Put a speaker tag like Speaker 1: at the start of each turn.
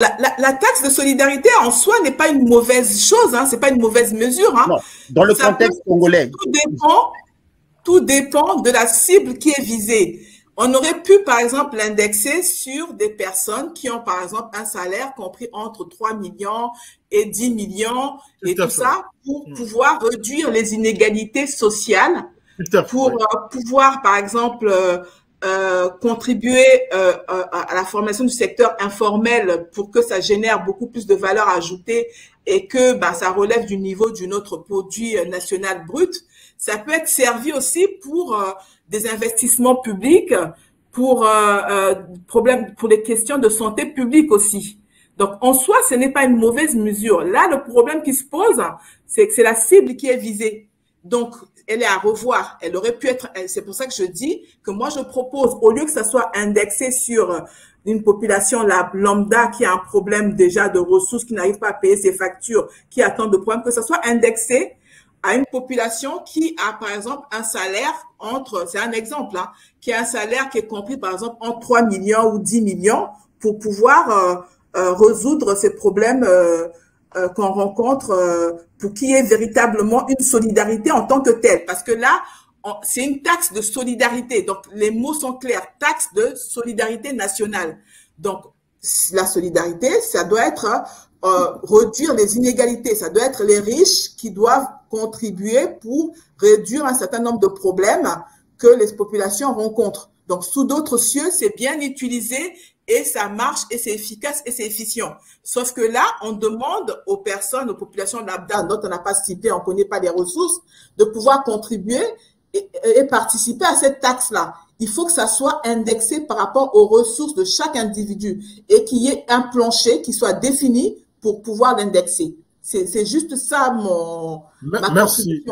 Speaker 1: La taxe de solidarité en soi n'est pas une mauvaise chose, hein, c'est pas une mauvaise mesure. Hein.
Speaker 2: Non, dans le contexte congolais.
Speaker 1: Tout dépend de la cible qui est visée. On aurait pu, par exemple, l'indexer sur des personnes qui ont, par exemple, un salaire compris entre 3 millions et 10 millions et tout ça pour pouvoir réduire les inégalités sociales, pour pouvoir, par exemple, contribuer à la formation du secteur informel pour que ça génère beaucoup plus de valeur ajoutée et que ça relève du niveau de notre produit national brut. Ça peut être servi aussi pour des investissements publics, pour pour des questions de santé publique aussi. Donc, en soi, ce n'est pas une mauvaise mesure. Là, le problème qui se pose, c'est que c'est la cible qui est visée. Donc, elle est à revoir. Elle aurait pu être, c'est pour ça que je dis que moi, je propose, au lieu que ça soit indexé sur une population lambda qui a un problème déjà de ressources, qui n'arrive pas à payer ses factures, qui attend de problèmes, que ça soit indexé à une population qui a, par exemple, un salaire c'est un exemple, hein, qui a un salaire qui est compris, par exemple, entre 3 millions ou 10 millions pour pouvoir résoudre ces problèmes qu'on rencontre pour qu'il y ait véritablement une solidarité en tant que telle. Parce que là, c'est une taxe de solidarité. Donc, les mots sont clairs. Taxe de solidarité nationale. Donc, la solidarité, ça doit être réduire les inégalités. Ça doit être les riches qui doivent contribuer pour réduire un certain nombre de problèmes que les populations rencontrent. Donc, sous d'autres cieux, c'est bien utilisé et ça marche et c'est efficace et c'est efficient. Sauf que là, on demande aux personnes, aux populations lambda, dont on n'a pas cité, on ne connaît pas les ressources, de pouvoir contribuer et participer à cette taxe-là. Il faut que ça soit indexé par rapport aux ressources de chaque individu et qu'il y ait un plancher qui soit défini pour pouvoir l'indexer. C'est juste ça ma
Speaker 3: Merci.